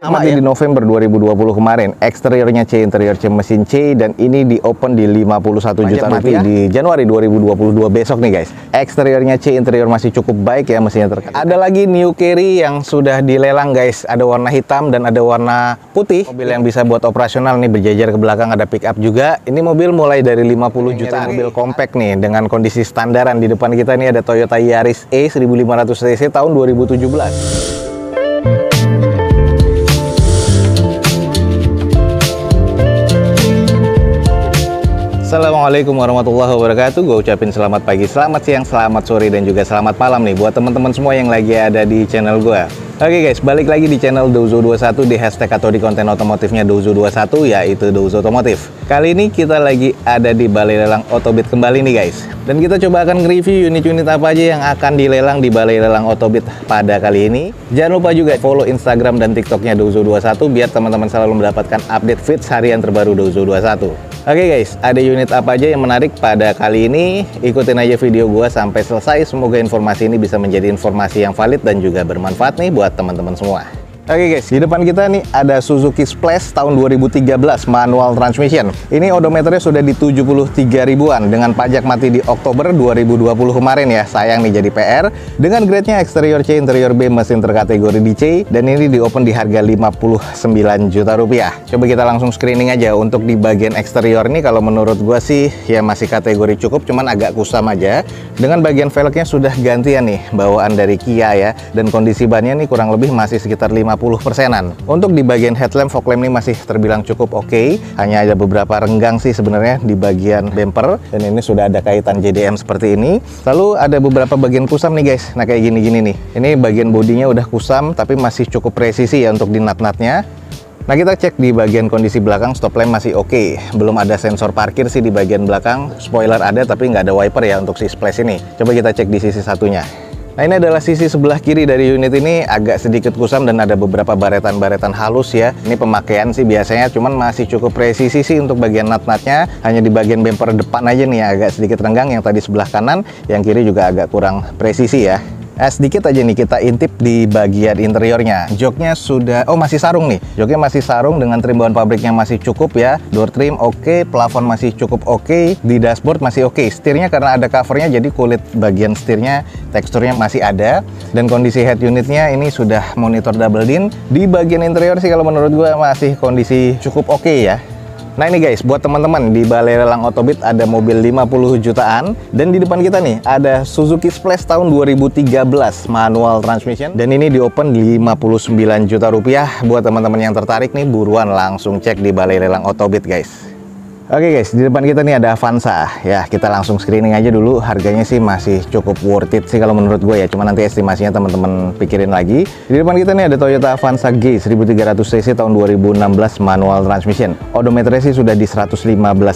Di November 2020 kemarin, eksteriornya C, interior C, mesin C, dan ini di open di 51 juta rupiah di Januari 2022 besok nih guys. Eksteriornya C, interior masih cukup baik ya, mesinnya terkait. Ada lagi New Carry yang sudah dilelang guys, ada warna hitam dan ada warna putih. Mobil yang bisa buat operasional nih, berjajar ke belakang, ada pick up juga. Ini mobil mulai dari 50 jutaan. Mobil compact nih dengan kondisi standaran. Di depan kita nih ada Toyota Yaris E 1500 cc tahun 2017. Assalamualaikum warahmatullahi wabarakatuh. Gue ucapin selamat pagi, selamat siang, selamat sore, dan juga selamat malam nih buat teman-teman semua yang lagi ada di channel gue. Oke guys, balik lagi di channel Douzo21 di hashtag atau di konten otomotifnya Douzo21, yaitu Douzo Otomotif. Kali ini kita lagi ada di Balai Lelang Otobit kembali nih guys. Dan kita coba akan nge-review unit-unit apa aja yang akan dilelang di Balai Lelang Otobit pada kali ini. Jangan lupa juga follow Instagram dan TikToknya Douzo21 biar teman-teman selalu mendapatkan update feeds harian terbaru Douzo21. Oke guys, ada unit apa aja yang menarik pada kali ini? Ikutin aja video gua sampai selesai. Semoga informasi ini bisa menjadi informasi yang valid dan juga bermanfaat nih buat teman-teman semua. Oke guys, di depan kita nih ada Suzuki Splash tahun 2013 manual transmission. Ini odometernya sudah di 73 ribuan dengan pajak mati di Oktober 2020 kemarin ya. Sayang nih jadi PR. Dengan grade-nya eksterior C, interior B, mesin terkategori di C, dan ini di open di harga 59 juta rupiah. Coba kita langsung screening aja. Untuk di bagian eksterior nih kalau menurut gua sih ya masih kategori cukup, cuman agak kusam aja. Dengan bagian velgnya sudah gantian nih, bawaan dari Kia ya. Dan kondisi bannya nih kurang lebih masih sekitar 50%-an. Untuk di bagian headlamp, fog lamp ini masih terbilang cukup oke. Hanya ada beberapa renggang sih sebenarnya di bagian bumper, dan ini sudah ada kaitan JDM seperti ini. Lalu ada beberapa bagian kusam nih guys. Nah kayak gini-gini nih. Ini bagian bodinya udah kusam tapi masih cukup presisi ya untuk di nut-nutnya. Nah kita cek di bagian kondisi belakang, stop lamp masih oke. Belum ada sensor parkir sih di bagian belakang. Spoiler ada tapi nggak ada wiper ya untuk si Splash ini. Coba kita cek di sisi satunya. Nah ini adalah sisi sebelah kiri dari unit ini, agak sedikit kusam dan ada beberapa baretan-baretan halus ya. Ini pemakaian sih biasanya, cuman masih cukup presisi sih untuk bagian nut-nutnya. Hanya di bagian bumper depan aja nih agak sedikit renggang, yang tadi sebelah kanan, yang kiri juga agak kurang presisi ya. Sedikit aja nih kita intip di bagian interiornya. Joknya sudah, masih sarung nih. Joknya masih sarung dengan trim bawaan pabriknya masih cukup ya. Door trim oke, plafon masih cukup oke. Di dashboard masih oke. Setirnya karena ada covernya jadi kulit bagian setirnya teksturnya masih ada. Dan kondisi head unitnya ini sudah monitor double din. Di bagian interior sih kalau menurut gue masih kondisi cukup oke ya. Nah ini guys, buat teman-teman di Balai Lelang Otobit ada mobil 50 jutaan. Dan di depan kita nih ada Suzuki Splash tahun 2013 manual transmission. Dan ini di open 59 juta rupiah. Buat teman-teman yang tertarik nih, buruan langsung cek di Balai Lelang Otobit guys. Oke guys, di depan kita nih ada Avanza. Ya, kita langsung screening aja dulu. Harganya sih masih cukup worth it sih kalau menurut gue ya. Cuma nanti estimasinya teman-teman pikirin lagi. Di depan kita nih ada Toyota Avanza G 1300 cc tahun 2016 manual transmission. Odometernya sih sudah di 115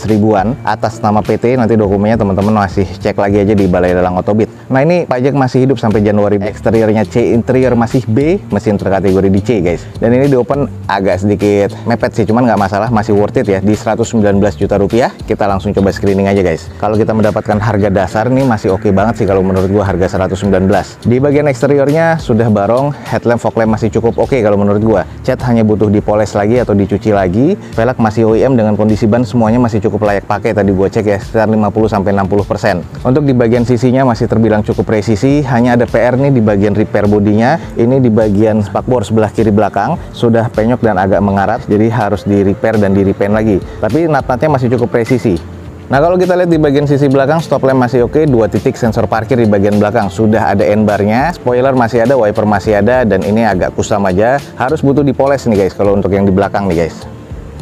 ribuan. Atas nama PT, nanti dokumennya teman-teman masih cek lagi aja di Balai Lelang Otobit. Nah ini pajak masih hidup sampai Januari. Eksteriornya C, interior masih B, mesin terkategori di C guys. Dan ini di open agak sedikit mepet sih, cuman nggak masalah, masih worth it ya. Di 119 juta rupiah. Kita langsung coba screening aja guys. Kalau kita mendapatkan harga dasar nih masih oke banget sih kalau menurut gua, harga 119. Di bagian eksteriornya sudah barong, headlamp, fog lamp masih cukup oke kalau menurut gua. Cat hanya butuh dipoles lagi atau dicuci lagi. Velg masih OEM dengan kondisi ban semuanya masih cukup layak pakai. Tadi gua cek ya sekitar 50-60%. Untuk di bagian sisinya masih terbilang cukup presisi. Hanya ada PR nih di bagian repair bodinya. Ini di bagian spakbor sebelah kiri belakang sudah penyok dan agak mengarat, jadi harus di repair dan di repaint lagi. Tapi nut-nutnya masih cukup presisi. Nah kalau kita lihat di bagian sisi belakang, stop lamp masih oke, 2 titik sensor parkir di bagian belakang sudah ada N-bar-nya, spoiler masih ada, wiper masih ada, dan ini agak kusam aja, harus butuh dipoles nih guys kalau untuk yang di belakang nih guys.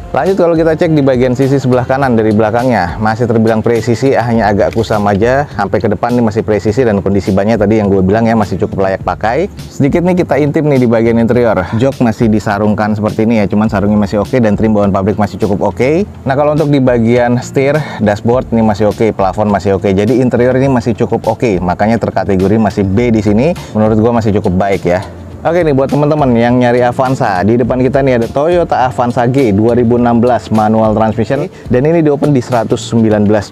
Lanjut kalau kita cek di bagian sisi sebelah kanan dari belakangnya, masih terbilang presisi, hanya agak kusam aja. Sampai ke depan nih masih presisi dan kondisi bannya tadi yang gue bilang ya masih cukup layak pakai. Sedikit nih kita intip nih di bagian interior. Jok masih disarungkan seperti ini ya, cuman sarungnya masih oke dan trim bawaan pabrik masih cukup oke. Nah kalau untuk di bagian setir, dashboard ini masih oke, plafon masih oke. Jadi interior ini masih cukup oke, makanya terkategori masih B di sini. Menurut gue masih cukup baik ya. Oke nih buat teman-teman yang nyari Avanza, di depan kita nih ada Toyota Avanza G 2016 manual transmission dan ini di open di 119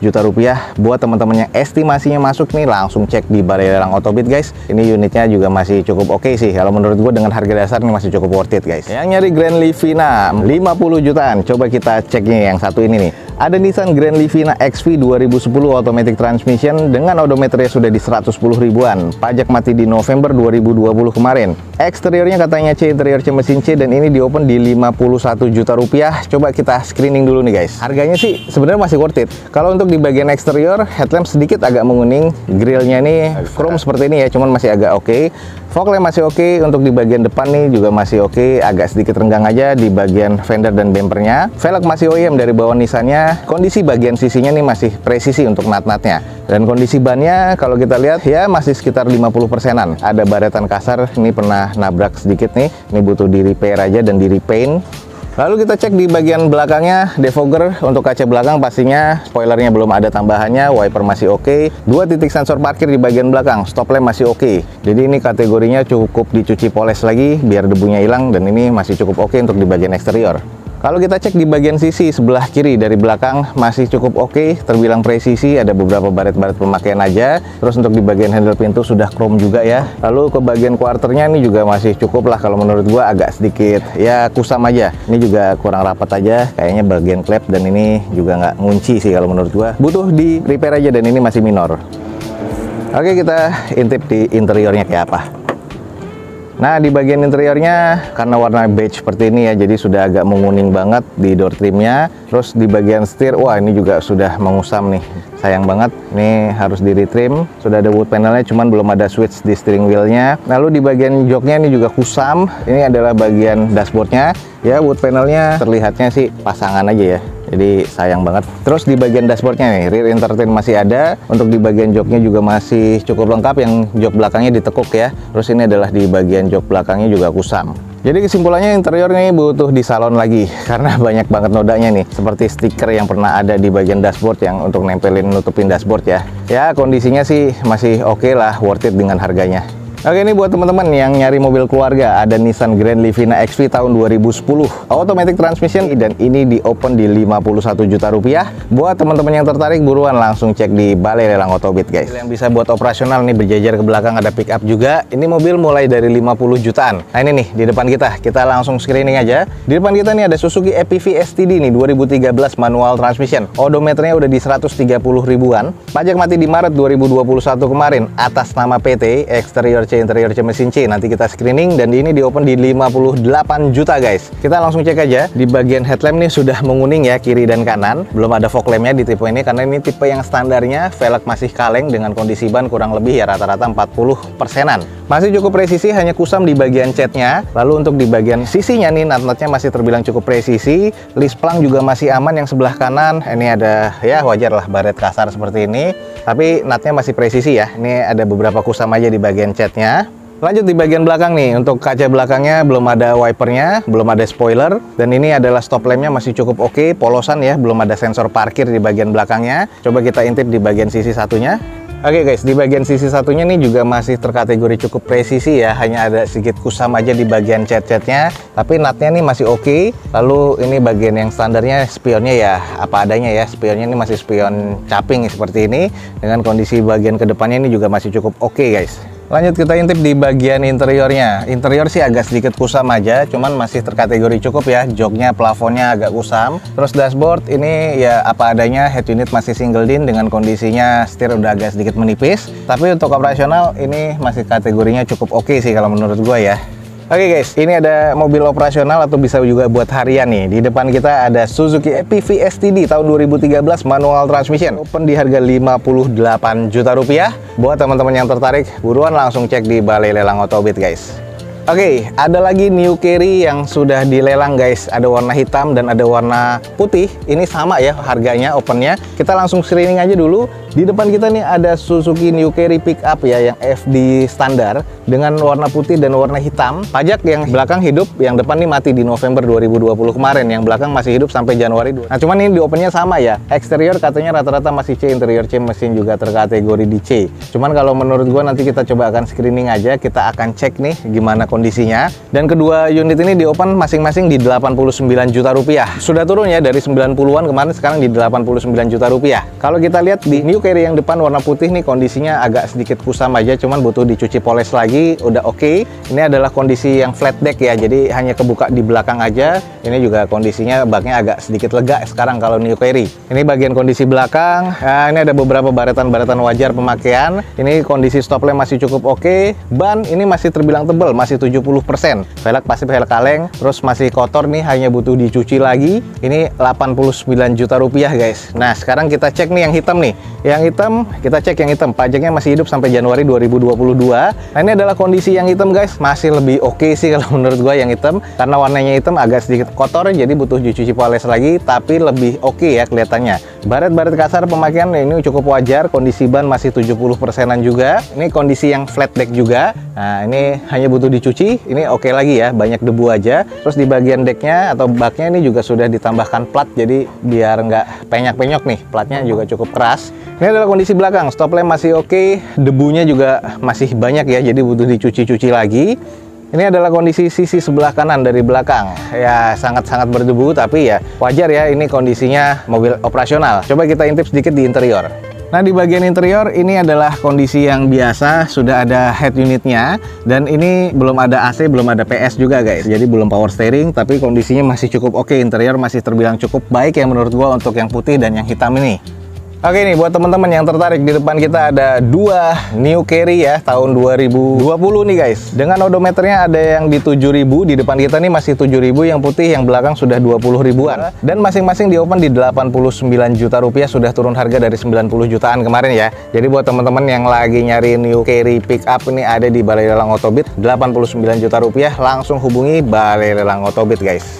juta rupiah. Buat teman-teman yang estimasinya masuk nih langsung cek di Balai Lelang Autobit guys. Ini unitnya juga masih cukup oke sih. Kalau menurut gue dengan harga dasar ini masih cukup worth it guys. Yang nyari Grand Livina 50 jutaan, coba kita cek nih yang satu ini nih. Ada Nissan Grand Livina XV 2010 automatic transmission dengan odometernya sudah di 110 ribuan. Pajak mati di November 2020 kemarin. Eksteriornya katanya C, interior C mesin C, dan ini di open di 51 juta rupiah. Coba kita screening dulu nih guys. Harganya sih sebenarnya masih worth it. Kalau untuk di bagian eksterior, headlamp sedikit agak menguning. Grillnya nih chrome seperti ini ya, cuman masih agak oke. Fog lamp masih oke. Untuk di bagian depan nih juga masih oke. Agak sedikit renggang aja di bagian fender dan bempernya. Velg masih OEM dari bawah Nissannya. Kondisi bagian sisinya nih masih presisi untuk nat-natnya. Dan kondisi bannya kalau kita lihat ya masih sekitar 50%-an. Ada baretan kasar, ini pernah nabrak sedikit nih. Ini butuh di repair aja dan di repaint. Lalu kita cek di bagian belakangnya, defogger untuk kaca belakang pastinya spoilernya belum ada tambahannya, wiper masih oke. 2 titik sensor parkir di bagian belakang, stop lamp masih oke. Jadi ini kategorinya cukup dicuci poles lagi biar debunya hilang dan ini masih cukup oke untuk di bagian eksterior. Kalau kita cek di bagian sisi sebelah kiri dari belakang masih cukup oke, terbilang presisi, ada beberapa baret-baret pemakaian aja. Terus untuk di bagian handle pintu sudah chrome juga ya. Lalu ke bagian quarternya ini juga masih cukup lah kalau menurut gua, agak sedikit ya kusam aja. Ini juga kurang rapat aja, kayaknya bagian klep dan ini juga nggak ngunci sih kalau menurut gua. Butuh di repair aja dan ini masih minor. Oke, kita intip di interiornya kayak apa. Nah, di bagian interiornya karena warna beige seperti ini ya, jadi sudah agak menguning banget di door trimnya. Terus di bagian setir, wah ini juga sudah mengusam nih. Sayang banget, ini harus di retrim. Sudah ada wood panelnya, cuman belum ada switch di steering wheelnya. Lalu di bagian joknya ini juga kusam. Ini adalah bagian dashboardnya. Ya, wood panelnya terlihatnya sih pasangan aja ya. Jadi sayang banget. Terus di bagian dashboardnya nih, rear entertain masih ada. Untuk di bagian joknya juga masih cukup lengkap, yang jok belakangnya ditekuk ya. Terus ini adalah di bagian jok belakangnya juga kusam. Jadi kesimpulannya interior nih butuh di salon lagi karena banyak banget nodanya nih, seperti stiker yang pernah ada di bagian dashboard yang untuk nempelin nutupin dashboard ya. Ya kondisinya sih masih oke lah, worth it dengan harganya. Oke, ini buat teman-teman yang nyari mobil keluarga, ada Nissan Grand Livina XV tahun 2010 automatic transmission dan ini di open di 51 juta rupiah. Buat teman-teman yang tertarik buruan langsung cek di Balai Lelang Autobit guys. Yang bisa buat operasional nih, berjajar ke belakang ada pick up juga. Ini mobil mulai dari 50 jutaan. Nah ini nih di depan kita langsung screening aja. Di depan kita nih ada Suzuki EPV STD nih 2013 manual transmission. Odometernya udah di 130 ribuan. Pajak mati di Maret 2021 kemarin atas nama PT. Eksterior C, interior C mesin C. Nanti kita screening dan ini di open di 58 juta guys. Kita langsung cek aja. Di bagian headlamp nih sudah menguning ya, kiri dan kanan. Belum ada fog lampnya di tipe ini karena ini tipe yang standarnya. Velg masih kaleng dengan kondisi ban kurang lebih ya rata-rata 40%-an. Masih cukup presisi, hanya kusam di bagian catnya. Lalu untuk di bagian sisinya nih, nut-nutnya masih terbilang cukup presisi. List plang juga masih aman yang sebelah kanan. Ini ada ya wajar lah baret kasar seperti ini. Tapi nutnya masih presisi ya. Ini ada beberapa kusam aja di bagian catnya. Lanjut di bagian belakang nih, untuk kaca belakangnya belum ada wipernya, belum ada spoiler, dan ini adalah stop lampnya masih cukup oke, polosan ya, belum ada sensor parkir di bagian belakangnya. Coba kita intip di bagian sisi satunya. Oke guys, di bagian sisi satunya nih juga masih terkategori cukup presisi ya, hanya ada sedikit kusam aja di bagian cat-catnya, tapi nutnya nih masih oke. Lalu ini bagian yang standarnya spionnya ya apa adanya ya, spionnya ini masih spion caping seperti ini, dengan kondisi bagian kedepannya ini juga masih cukup oke guys. Lanjut kita intip di bagian interiornya. Interior sih agak sedikit kusam aja, cuman masih terkategori cukup ya. Joknya, plafonnya agak kusam. Terus dashboard ini ya apa adanya, head unit masih single din dengan kondisinya setir udah agak sedikit menipis. Tapi untuk operasional ini masih kategorinya cukup oke sih kalau menurut gua ya. Oke guys, ini ada mobil operasional atau bisa juga buat harian nih. Di depan kita ada Suzuki EPV STD tahun 2013 manual transmission. Open di harga 58 juta rupiah. Buat teman-teman yang tertarik, buruan langsung cek di Balai Lelang Autobit guys. Oke, ada lagi New Carry yang sudah dilelang guys. Ada warna hitam dan ada warna putih. Ini sama ya harganya, opennya. Kita langsung screening aja dulu. Di depan kita nih ada Suzuki New Carry Pickup ya, yang FD standar dengan warna putih dan warna hitam. Pajak yang belakang hidup, yang depan nih mati di November 2020 kemarin, yang belakang masih hidup sampai Januari. Nah, cuman ini di opennya sama ya. Eksterior katanya rata-rata masih C, interior C, mesin juga terkategori di C. Cuman kalau menurut gua nanti kita coba akan screening aja, kita akan cek nih gimana kondisinya. Dan kedua unit ini di open masing-masing di 89 juta rupiah. Sudah turun ya dari 90-an kemarin, sekarang di 89 juta rupiah. Kalau kita lihat di New Carry yang depan warna putih nih, kondisinya agak sedikit kusam aja, cuman butuh dicuci poles lagi, udah oke. Ini adalah kondisi yang flat deck ya, jadi hanya kebuka di belakang aja. Ini juga kondisinya baknya agak sedikit lega sekarang kalau New Carry. Ini bagian kondisi belakang. Nah, ini ada beberapa baretan-baretan wajar pemakaian. Ini kondisi stop lamp masih cukup oke. Ban ini masih terbilang tebal, masih 70%. Velg pasti velg kaleng, terus masih kotor nih, hanya butuh dicuci lagi. Ini 89 juta rupiah guys. Nah, sekarang kita cek nih yang hitam nih. Yang hitam, kita cek yang hitam. Pajaknya masih hidup sampai Januari 2022. Nah, ini adalah kondisi yang hitam guys. Masih lebih oke sih kalau menurut gua yang hitam. Karena warnanya hitam agak sedikit kotor, jadi butuh dicuci poles lagi. Tapi lebih oke ya kelihatannya. Baret-baret kasar pemakaian ini cukup wajar. Kondisi ban masih 70%-an juga. Ini kondisi yang flat deck juga. Nah, ini hanya butuh dicuci. Ini oke lagi ya. Banyak debu aja. Terus di bagian decknya atau baknya ini juga sudah ditambahkan plat. Jadi biar nggak penyok-penyok nih. Platnya juga cukup keras. Ini adalah kondisi belakang, stop lamp masih oke, debunya juga masih banyak ya, jadi butuh dicuci-cuci lagi. Ini adalah kondisi sisi sebelah kanan dari belakang. Ya, sangat-sangat berdebu, tapi ya wajar ya, ini kondisinya mobil operasional. Coba kita intip sedikit di interior. Nah, di bagian interior ini adalah kondisi yang biasa, sudah ada head unitnya, dan ini belum ada AC, belum ada PS juga guys, jadi belum power steering, tapi kondisinya masih cukup oke. Interior masih terbilang cukup baik ya menurut gua untuk yang putih dan yang hitam ini. Oke nih, buat teman-teman yang tertarik, di depan kita ada dua New Carry ya, tahun 2020 nih guys. Dengan odometernya ada yang di 7.000, di depan kita nih masih 7.000, yang putih, yang belakang sudah 20 ribuan. Dan masing-masing di open di 89 juta rupiah, sudah turun harga dari 90 jutaan kemarin ya. Jadi buat teman-teman yang lagi nyari New Carry Pickup ini ada di Balai Lelang Otobit, 89 juta rupiah, langsung hubungi Balai Lelang Otobit guys.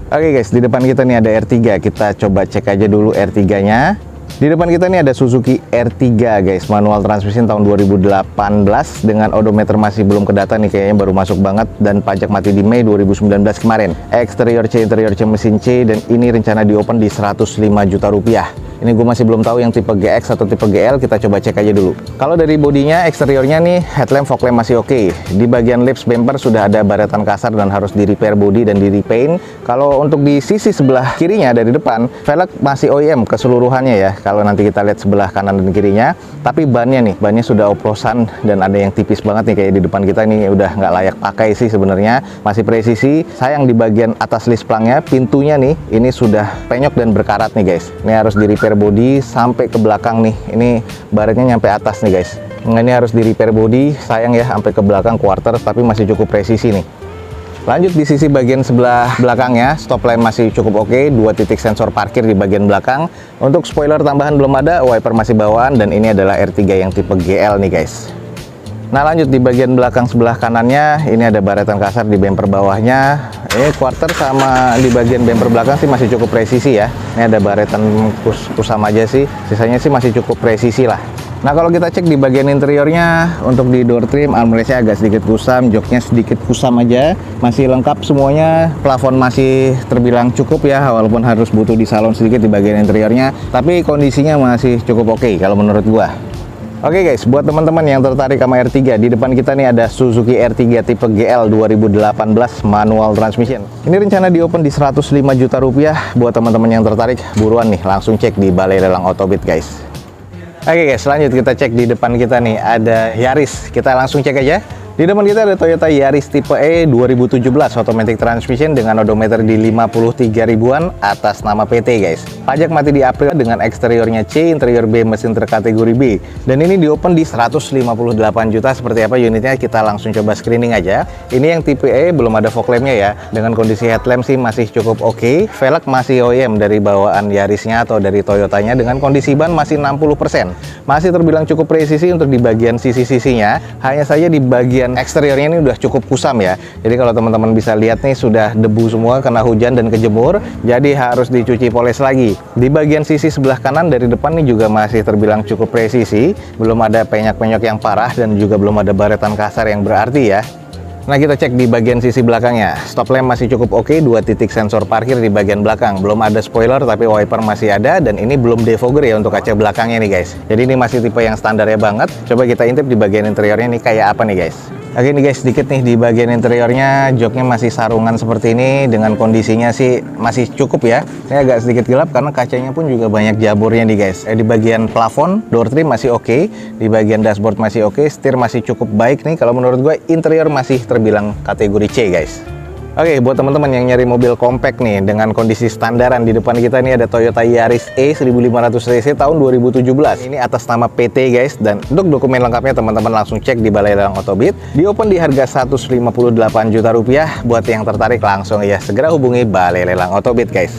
Oke guys, di depan kita nih ada R3, kita coba cek aja dulu R3-nya. Di depan kita nih ada Suzuki R3 guys, manual transmission tahun 2018 dengan odometer masih belum kedata nih, kayaknya baru masuk banget, dan pajak mati di Mei 2019 kemarin. Eksterior C, interior C, mesin C, dan ini rencana di open di 105 juta rupiah. Ini gue masih belum tahu yang tipe GX atau tipe GL, kita coba cek aja dulu. Kalau dari bodinya, eksteriornya nih, headlamp, fog lamp masih oke. Di bagian lips bumper sudah ada baretan kasar dan harus di repair body dan di repaint. Kalau untuk di sisi sebelah kirinya dari depan, velg masih OEM keseluruhannya ya. Kalau nanti kita lihat sebelah kanan dan kirinya, tapi bannya nih, bannya sudah oplosan dan ada yang tipis banget nih, kayak di depan kita nih udah nggak layak pakai sih sebenarnya, masih presisi. Sayang di bagian atas list plangnya, pintunya nih, ini sudah penyok dan berkarat nih guys. Ini harus di repair body sampai ke belakang nih, ini baretnya nyampe atas nih guys. Nah, ini harus di repair body, sayang ya, sampai ke belakang quarter, tapi masih cukup presisi nih. Lanjut di sisi bagian sebelah belakangnya, stop lamp masih cukup oke, 2 titik sensor parkir di bagian belakang. Untuk spoiler tambahan belum ada, wiper masih bawaan, dan ini adalah R3 yang tipe GL nih guys. Nah, lanjut di bagian belakang sebelah kanannya, ini ada baretan kasar di bumper bawahnya. Ini quarter sama di bagian bumper belakang sih masih cukup presisi ya. Ini ada baretan kusam aja sih, sisanya sih masih cukup presisi lah. Nah, kalau kita cek di bagian interiornya, untuk di door trim, armrestnya agak sedikit kusam, joknya sedikit kusam aja, masih lengkap semuanya. Plafon masih terbilang cukup ya, walaupun harus butuh di salon sedikit di bagian interiornya, tapi kondisinya masih cukup oke kalau menurut gua. Oke guys, buat teman-teman yang tertarik sama R3, di depan kita nih ada Suzuki R3 tipe GL 2018 manual transmission. Ini rencana di open di 105 juta rupiah. Buat teman-teman yang tertarik, buruan nih, langsung cek di Balai Lelang Otobit guys. Oke guys, lanjut kita cek di depan kita nih ada Yaris. Kita langsung cek aja. Di depan kita ada Toyota Yaris tipe E 2017 automatic transmission dengan odometer di 53 ribuan atas nama PT guys. Pajak mati di April dengan eksteriornya C, interior B, mesin terkategori B. Dan ini di open di 158 juta. Seperti apa unitnya, kita langsung coba screening aja. Ini yang tipe E, belum ada fog lampnya ya. Dengan kondisi headlamp sih masih cukup oke. Velg masih OEM dari bawaan Yarisnya atau dari Toyotanya, dengan kondisi ban masih 60%. Masih terbilang cukup presisi untuk di bagian sisi-sisinya. Hanya saja di bagian bagian eksteriornya ini udah cukup kusam ya. Jadi kalau teman-teman bisa lihat nih, sudah debu semua kena hujan dan kejemur, jadi harus dicuci poles lagi. Di bagian sisi sebelah kanan dari depan nih juga masih terbilang cukup presisi, belum ada penyok-penyok yang parah dan juga belum ada baretan kasar yang berarti ya. Nah, kita cek di bagian sisi belakangnya. Stop lamp masih cukup oke, 2 titik sensor parkir di bagian belakang. Belum ada spoiler tapi wiper masih ada, dan ini belum defogger ya untuk kaca belakangnya nih guys. Jadi ini masih tipe yang standarnya banget. Coba kita intip di bagian interiornya nih kayak apa nih guys. Oke nih guys, sedikit nih di bagian interiornya, joknya masih sarungan seperti ini, dengan kondisinya sih masih cukup ya. Ini agak sedikit gelap karena kacanya pun juga banyak jaburnya nih guys. Di bagian plafon, door trim masih oke, di bagian dashboard masih oke, setir masih cukup baik nih. Kalau menurut gue interior masih terbilang kategori C guys. Oke, buat teman-teman yang nyari mobil compact nih dengan kondisi standaran, di depan kita ini ada Toyota Yaris E 1500 cc tahun 2017. Ini atas nama PT guys, dan untuk dokumen lengkapnya teman-teman langsung cek di Balai Lelang Otobit. Di open di harga 158 juta rupiah. Buat yang tertarik langsung ya segera hubungi Balai Lelang Otobit guys.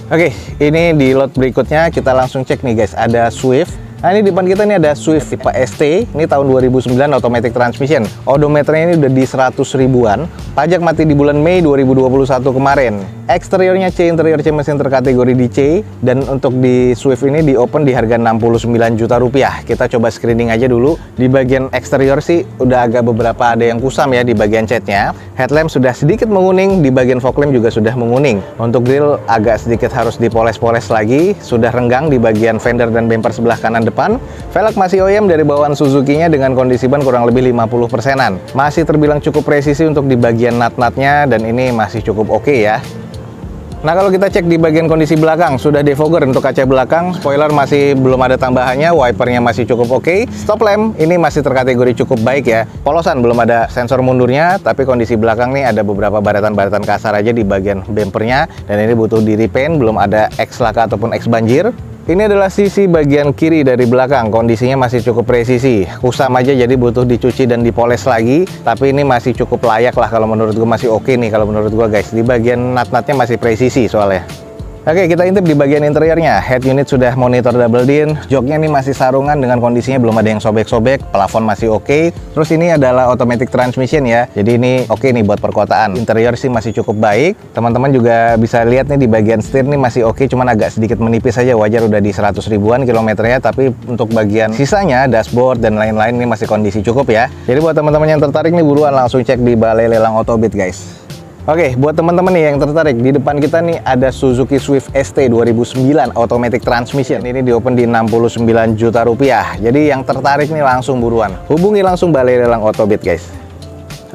Oke, ini di lot berikutnya kita langsung cek nih guys, ada Swift. Nah, ini di depan kita ini ada Swift tipe ST, ini tahun 2009 automatic transmission. Odometernya ini udah di 100 ribuan. Pajak mati di bulan Mei 2021 kemarin. Eksteriornya C, interior C mesin terkategori di C, dan untuk di Swift ini di open di harga 69 juta rupiah. Kita coba screening aja dulu. Di bagian eksterior sih udah agak beberapa ada yang kusam ya di bagian catnya. Headlamp sudah sedikit menguning, di bagian fog lamp juga sudah menguning. Untuk grill agak sedikit harus dipoles-poles lagi, sudah renggang di bagian fender dan bumper sebelah kanan depan. Velg masih OEM dari bawaan Suzuki-nya dengan kondisi ban kurang lebih 50%-an. Masih terbilang cukup presisi untuk di bagian nut-nutnya, dan ini masih cukup oke ya. Nah, kalau kita cek di bagian kondisi belakang, sudah defogger untuk kaca belakang, spoiler masih belum ada tambahannya, wipernya masih cukup oke. Stop lamp ini masih terkategori cukup baik ya. Polosan belum ada sensor mundurnya, tapi kondisi belakang nih ada beberapa baretan-baretan kasar aja di bagian bumpernya, dan ini butuh di repaint, belum ada X laka ataupun X banjir. Ini adalah sisi bagian kiri dari belakang, kondisinya masih cukup presisi, kusam aja jadi butuh dicuci dan dipoles lagi, tapi ini masih cukup layak lah kalau menurut gue, masih oke nih kalau menurut gue guys. Di bagian nut-nutnya masih presisi soalnya. Oke, kita intip di bagian interiornya. Head unit sudah monitor double din, joknya ini masih sarungan dengan kondisinya belum ada yang sobek-sobek, plafon masih oke. Terus ini adalah automatic transmission ya, jadi ini oke nih buat perkotaan. Interior sih masih cukup baik. Teman-teman juga bisa lihat nih di bagian setir nih masih oke, cuman agak sedikit menipis aja, wajar udah di 100 ribuan kilometernya, tapi untuk bagian sisanya, dashboard dan lain-lain ini masih kondisi cukup ya. Jadi buat teman-teman yang tertarik nih, buruan langsung cek di Balai Lelang Otobit guys. Oke, buat teman-teman nih yang tertarik, di depan kita nih ada Suzuki Swift ST 2009 automatic transmission. Ini di open di 69 juta rupiah. Jadi yang tertarik nih langsung buruan hubungi langsung Balai Lelang Otobit guys.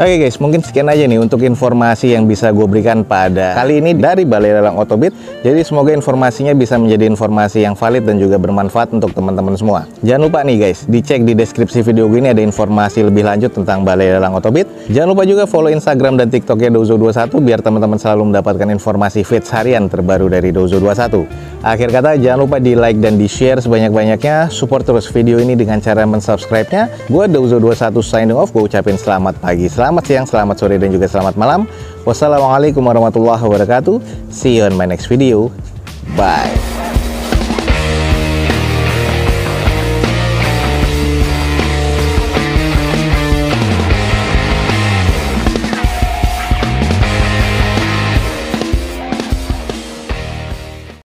Oke guys, mungkin sekian aja nih untuk informasi yang bisa gue berikan pada kali ini dari Balai Lelang Otobit. Jadi semoga informasinya bisa menjadi informasi yang valid dan juga bermanfaat untuk teman-teman semua. Jangan lupa nih guys, dicek di deskripsi video gue ini ada informasi lebih lanjut tentang Balai Lelang Otobit. Jangan lupa juga follow Instagram dan TikToknya Dozo21 biar teman-teman selalu mendapatkan informasi feeds harian terbaru dari Dozo21. Akhir kata, jangan lupa di like dan di share sebanyak-banyaknya. Support terus video ini dengan cara mensubscribe-nya. Gue Dozo21 signing off. Gue ucapin selamat pagi, selamat siang, selamat sore, dan juga selamat malam. Wassalamualaikum warahmatullahi wabarakatuh. See you on my next video. Bye.